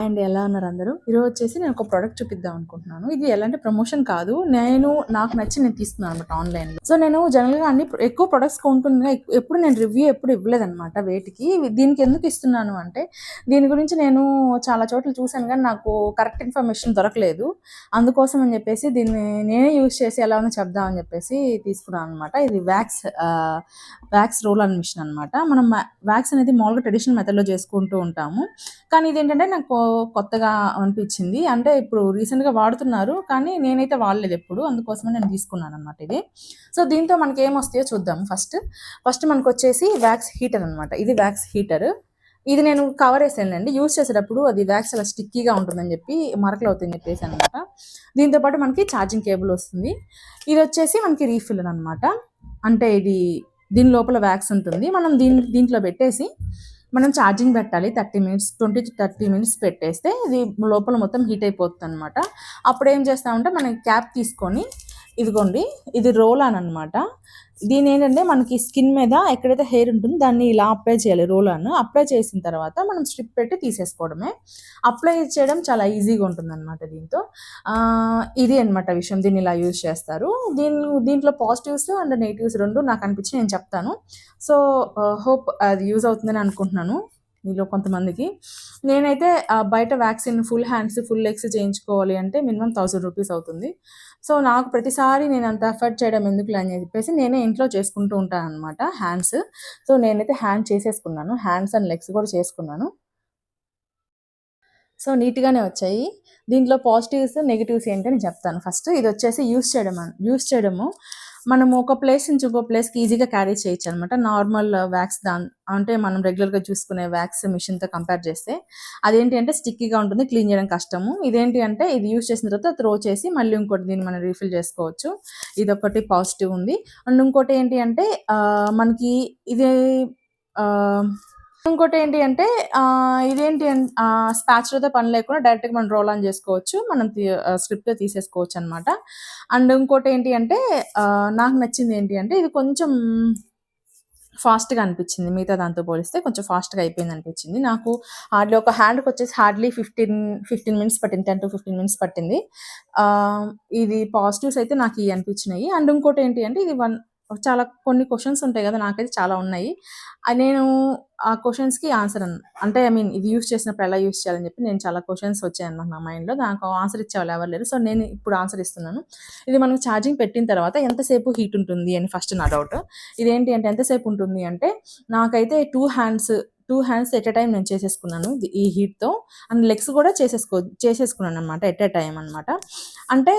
And ఎలా ఉన్నారు అందరూ? ఈరోజు వచ్చేసి నేను ఒక ప్రోడక్ట్ చూపిద్దాం అనుకుంటున్నాను. ఇది ఎలాంటి ప్రమోషన్ కాదు. నాకు నచ్చి నేను తీసుకున్నాను అనమాట ఆన్లైన్‌లో. సో, నేను జనరల్‌గా ఎక్కువ ప్రొడక్ట్స్ కొంటున్నా. ఎప్పుడు నేను రివ్యూ ఇవ్వలేదనమాట వేటికి. దీనికి ఎందుకు ఇస్తున్నాను అంటే, దీని గురించి నేను చాలా చోట్ల చూసాను గానీ, నాకు కరెక్ట్ ఇన్ఫర్మేషన్ దొరకలేదు. అందుకోసం అని చెప్పేసి దీన్ని నేనే యూజ్ చేసి ఎలా ఉందో చెప్దామని చెప్పేసి తీసుకున్నాను అనమాట. ఇది వ్యాక్స్ రోల్ ఆన్ మిషన్ అనమాట. మనం వ్యాక్స్ అనేది మామూలుగా ట్రెడిషనల్ మెథడ్‌లో చేసుకుంటూ ఉంటాము. కానీ ఇదేంటంటే నాకు కొత్తగా అనిపించింది. అంటే ఇప్పుడు రీసెంట్‌గా వాడుతున్నారు. కానీ నేనైతే వాడలేదు ఎప్పుడు. అందుకోసమే నేను తీసుకున్నాననమాట ఇది. సో, దీంతో మనకేమొస్తాయో చూద్దాం ఫస్ట్. ఫస్ట్ మనకొచ్చేసి వ్యాక్స్ హీటర్ అనమాట. ఇది వ్యాక్స్ హీటర్. ఇది నేను కవర్ ఏసానులెండి. యూజ్ చేసేటప్పుడు అది వ్యాక్స్ అలా స్టిక్కీగా ఉంటుందని చెప్పి మరకలవుతాయని చెప్పేసనమాట. దీంతో పాటు మనకి ఛార్జింగ్ కేబుల్ వస్తుంది. ఇదొచ్చేసి మనకి రీఫిల్లర్ అనమాట. అంటే దీని లోపల వ్యాక్స్ ఉంటుంది. మనం దీంట్లో పెట్టేసి మనం ఛార్జింగ్ పెట్టాలి 30 మినిట్స్ 20-30 మినిట్స్ పెట్టేస్తే ఇది లోపల మొత్తం హీట్ అయిపోతుంది అనమాట. అప్పుడు ఏం చేస్తామంటే మనం క్యాప్ తీసుకొని ఇదిగోండి, ఇది రోల్ ఆన్ అనమాట. దీని ఏంటంటే మనకి స్కిన్ మీద ఎక్కడైతే హెయిర్ ఉంటుందో దాన్ని ఇలా అప్లై చేయాలి. రోల్ ఆన్ అప్లై చేసిన తర్వాత మనం స్ట్రిప్ పెట్టి తీసేసుకోవడమే. అప్లై చేయడం చాలా ఈజీగా ఉంటుంది అనమాట దీంతో. ఇది అనమాట విషయం. దీన్ని ఇలా యూజ్ చేస్తారు. దీంట్లో పాజిటివ్స్ అండ్ నెగిటివ్స్ రెండు నాకు అనిపించి నేను చెప్తాను. సో, హోప్ అది యూజ్ అవుతుందని అనుకుంటున్నాను మీలో కొంతమందికి. నేనైతే బయట vaccine full hands full legs చేయించుకోవాలి అంటే మినిమం 1000 రూపీస్ అవుతుంది. సో, నాకు ప్రతిసారి నేను అంత ఎఫర్ట్ చేయడం ఎందుకులే అని చెప్పేసి నేనే ఇంట్లో చేసుకుంటూ ఉంటాను అనమాట హ్యాండ్స్. సో, నేనైతే హ్యాండ్ చేసేసుకున్నాను. హ్యాండ్స్ అండ్ లెగ్స్ కూడా చేసుకున్నాను. సో, నీట్‌గానే వచ్చాయి. దీంట్లో పాజిటివ్స్, నెగెటివ్స్ ఏంటని చెప్తాను. ఫస్ట్ ఇది వచ్చేసి యూజ్ చేయడము మనము ఒక ప్లేస్ నుంచి ఇంకో ప్లేస్‌కి ఈజీగా క్యారీ చేయొచ్చనమాట. నార్మల్ వ్యాక్స్ అంటే మనం రెగ్యులర్‌గా చూసుకునే వ్యాక్స్ మిషన్‌తో కంపేర్ చేస్తే. అదేంటి అంటే స్టిక్కీగా ఉంటుంది. క్లీన్ చేయడం కష్టము. ఇదేంటి అంటే ఇది యూజ్ చేసిన తర్వాత త్రో చేసి మళ్ళీ ఇంకోటి దీన్ని మనం రీఫిల్ చేసుకోవచ్చు. ఇదొకటి పాజిటివ్ ఉంది. అండ్ ఇంకోటి ఏంటి అంటే మనకి ఇది ఆహ్, ఇంకోటి ఏంటి అంటే స్పాచులాతో పని లేకుండా డైరెక్ట్‌గా మనం రోల్ ఆన్ చేసుకోవచ్చు. మనం స్ట్రిప్‌తో తీసేసుకోవచ్చనమాట. అండ్ ఇంకోటి ఏంటి అంటే నాకు నచ్చింది ఏంటి అంటే ఇది కొంచెం ఫాస్ట్‌గా అనిపించింది. మిగతా దాంతో పోలిస్తే కొంచెం ఫాస్ట్‌గా అయిపోయిందనిపించింది. నాకు ఒక హ్యాండ్‌కొచ్చేసి హార్డ్‌లీ 15 మినిట్స్ పట్టింది. 10-15 మినిట్స్ పట్టింది. ఇది పాజిటివ్స్ అయితే నాకు ఇయి అనిపించినాయి. అండ్ ఇంకోటి ఏంటి అంటే ఇది చాలా కొన్ని క్వెషన్స్ ఉంటాయి కదా! నాకైతే చాలా ఉన్నాయి. నేను ఆ క్వెషన్స్‌కి ఆన్సర్ అంటే ఇది యూజ్ చేసినప్పుడు ఎలా యూజ్ చేయాలని చెప్పి నేను చాలా క్వెషన్స్ వచ్చాయన్నమాట నా మైండ్‌లో. నాకు ఆన్సర్ ఇచ్చేవాళ్ళు ఎవరు లేరు. సో, నేను ఇప్పుడు ఆన్సర్ ఇస్తున్నాను. ఇది మనం ఛార్జింగ్ పెట్టిన తర్వాత ఎంతసేపు హీట్ ఉంటుంది అని ఫస్ట్ నా డౌట్. ఇదేంటి అంటే ఎంతసేపు ఉంటుంది అంటే నాకైతే 2 హ్యాండ్స్ ఎట్ ఎ టైమ్ నేను చేసేసుకున్నాను ఈ హీట్‌తో. అండ్ లెగ్స్ కూడా చేసేసుకున్నాననమాట ఎట్ ఎ టైమ్ అనమాట. అంటే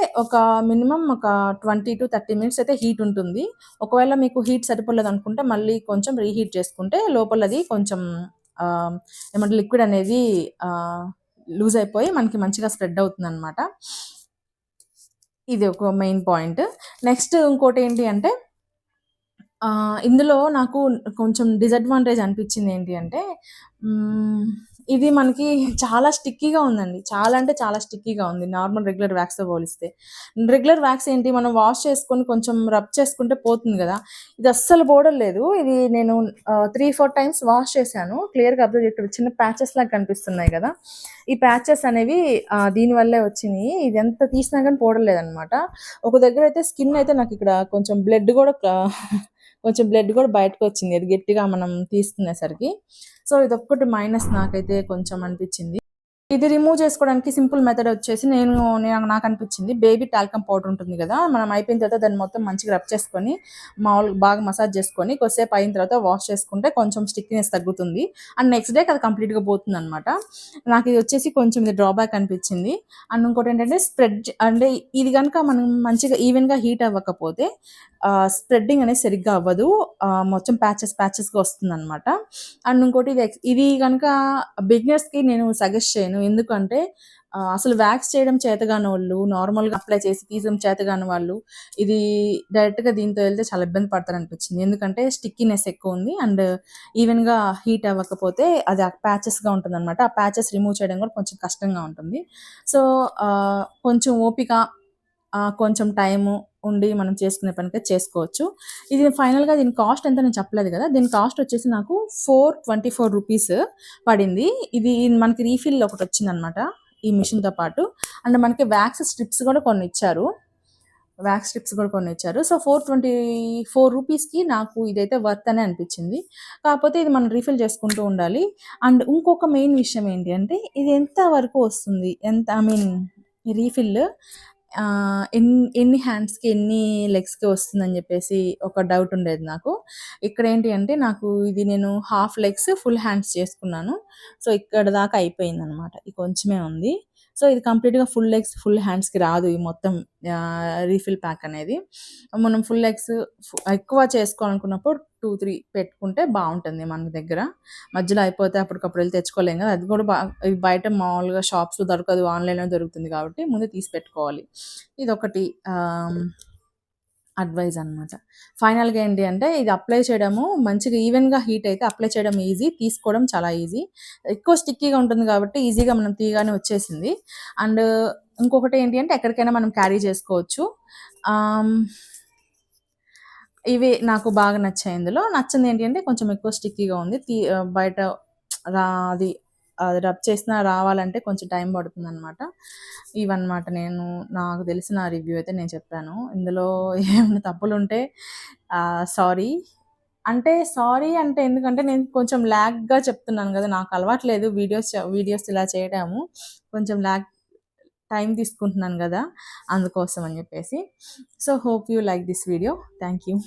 మినిమమ్ ఒక 20-30 మినిట్స్ అయితే హీట్ ఉంటుంది. ఒకవేళ మీకు హీట్ సరిపోలేదనుకుంటే మళ్ళీ కొంచెం రీహీట్ చేసుకుంటే లోపలది కొంచెం ఏమంటే లిక్విడ్ అనేది లూజ్ అయిపోయి మనకి మంచిగా స్ప్రెడ్ అవుతుందనమాట. ఇది ఒక మెయిన్ పాయింట్. నెక్స్ట్ ఇంకోటేంటి అంటే ఇందులో నాకు కొంచెం డిసడ్వాంటేజ్ అనిపించింది ఏంటి అంటే ఇది మనకి చాలా స్టిక్కీగా ఉందండి. చాలా అంటే చాలా స్టిక్కీగా ఉంది. నార్మల్ రెగ్యులర్ వ్యాక్స్‌తో పోలిస్తే. రెగ్యులర్ వ్యాక్స్ ఏంటి మనం వాష్ చేసుకొని కొంచెం రబ్ చేసుకుంటే పోతుంది గదా! ఇది అస్సలు పోవడం లేదు. ఇది నేను 3-4 టైమ్స్ వాష్ చేశాను. క్లియర్‌గా అబ్జర్వ్ ఇక్కడ చిన్న ప్యాచెస్ లాగా కనిపిస్తున్నాయి గదా! ఈ ప్యాచెస్ అనేవి దీని వల్లే వచ్చినియి. ఇది ఎంత తీసినా గాని పోవడం లేదనమాట. ఒక దగ్గర అయితే స్కిన్ అయితే నాకు ఇక్కడ కొంచెం బ్లడ్ కూడా బయటకొచ్చింది. అది గట్టిగా మనం తీసుకునేసరికి. సో, ఇదొక్కటి మైనస్ నాకైతే కొంచెం అనిపించింది. ఇది రిమూవ్ చేసుకోవడానికి సింపుల్ మెథడ్ వచ్చేసి నాకు అనిపించింది బేబీ టాల్కమ్ పౌడర్ ఉంటుంది కదా! మనం అయిపోయిన తర్వాత దాన్ని మొత్తం మంచిగా రబ్ చేసుకొని, మామూలుగా బాగా మసాజ్ చేసుకొని, కొద్దిసేపు అయిన తర్వాత వాష్ చేసుకుంటే కొంచెం స్టిక్కీనెస్ తగ్గుతుంది. అండ్ నెక్స్ట్ డేకి అది కంప్లీట్‌గా పోతుందనమాట. నాకు ఇది వచ్చేసి కొంచెం ఇది డ్రాబ్యాక్ అనిపించింది. అండ్ ఇంకోటి ఏంటంటే అంటే ఇది గనుక మనం మంచిగా ఈవెన్‌గా హీట్ అవ్వకపోతే స్ప్రెడ్డింగ్ అనేది సరిగ్గా అవ్వదు. మొత్తం ప్యాచెస్‌గా వస్తుందనమాట. అండ్ ఇంకోటి ఇది గనుక బిగినర్స్‌కి నేను సజెస్ట్ చేయను. ఎందుకంటే అసలు వ్యాక్స్ చేయడం చేతగానోళ్ళు, నార్మల్‌గా అప్లై చేసి తీయడం చేతగాని వాళ్ళు, ఇది డైరెక్ట్‌గా దీంతో వెళ్తే చాలా ఇబ్బంది పడతారనిపించింది. ఎందుకంటే స్టిక్కీనెస్ ఎక్కువుంది. అండ్ ఈవెన్‌గా హీట్ అవ్వకపోతే అది ప్యాచెస్‌గా ఉంటుందనమాట. ఆ ప్యాచెస్ రిమూవ్ చేయడం కూడా కొంచెం కష్టంగా ఉంటుంది. సో, కొంచెం ఓపిక, కొంచెం టైము ఉండి మనం చేసుకునే పనికైతే చేసుకోవచ్చు. ఇది ఫైనల్‌గా దీని కాస్ట్ ఎంతో నేను చెప్పలేదు కదా! దీని కాస్ట్ వచ్చేసి నాకు 424 రూపీస్ పడింది. ఇది మనకి రీఫిల్ ఒకటొచ్చిందనమాట ఈ మిషన్‌తో పాటు. అండ్ మనకి వ్యాక్స్ స్ట్రిప్స్ కూడా కొన్నిచ్చారు. వ్యాక్స్ స్ట్రిప్స్ కూడా కొన్నిచ్చారు. సో, 424 రూపీస్‌కి నాకు ఇదైతే వర్త్ అనే అనిపిచ్చింది. కాకపోతే ఇది మనం రీఫిల్ చేసుకుంటూ ఉండాలి. అండ్ ఇంకొక మెయిన్ విషయం ఏంటి అంటే, ఇది ఎంత వరకు వస్తుంది? ఎంత ఐ మీన్ రీఫిల్ ఎన్ని హ్యాండ్స్‌కి, ఎన్ని లెగ్స్‌కి వస్తుందని జెప్పేసి ఒక డౌట్ ఉండేది నాకు. ఇక్కడేంటి అంటే, నాకు ఇది నేను హాఫ్ లెగ్స్, ఫుల్ హ్యాండ్స్ చేసుకున్నాను. సో, ఇక్కడ దాకా అయిపోయిందనమాట. ఇది కొంచెమే ఉంది. సో, ఇది కంప్లీట్‌గా ఫుల్ లెగ్స్, ఫుల్ హ్యాండ్స్‌కి రాదు ఈ మొత్తం రీఫిల్ ప్యాక్ అనేది. మనం ఫుల్ లెగ్స్ ఎక్కువ చేసుకోవాలనుకున్నప్పుడు 2, 3 పెట్టుకుంటే బావుంటుంది మన దగ్గర. మధ్యలో అయిపోతే అప్పటికప్పుడు ఎళ్లి తెచ్చుకోలేం గదా! అది కూడా ఇది బయట మామూలుగా షాప్స్‌లో దొరకదు. ఆన్‌లైన్‌లో దొరుకుతుంది కాబట్టి ముందే తీసి పెట్టుకోవాలి. ఇదొకటి అడ్వైజ్ అనమాట. ఫైనల్‌గా ఏంటి అంటే ఇది అప్లై చేయడము మంచిగా ఈవెన్‌గా హీట్ అయితే అప్లై చేయడం ఈజీ. తీసుకోవడం చాలా ఈజీ. ఎక్కువ స్టిక్కీగా ఉంటుంది కాబట్టి ఈజీగా మనం తీయగానే వచ్చేసింది. అండ్ ఇంకొకటి ఏంటి అంటే ఎక్కడికైనా మనం క్యారీ చేసుకోవచ్చు. ఆహ్, ఇవి నాకు బాగా నచ్చాయి ఇందులో. నచ్చింది ఏంటి అంటే కొంచెం ఎక్కువ స్టిక్కీగా ఉంది. బయట రా అది అది రబ్ చేసినా రావాలంటే కొంచెం టైం పడుతుందనమాట. ఇవన్నమాట నాకు తెలిసిన రివ్యూ అయితే నేను చెప్పాను. ఇందులో ఏమైనా తప్పులుంటే సారీ. సారీ అంటే ఎందుకంటే నేను కొంచెం ల్యాగ్‌గా చెప్తున్నాను గదా! నాకు అలవాట్లేదు వీడియోస్ ఇలా చేయడము. కొంచెం టైం తీసుకుంటున్నాను గదా! అందుకోసం అని జెప్పేసి. So, hope you like this video. Thank you.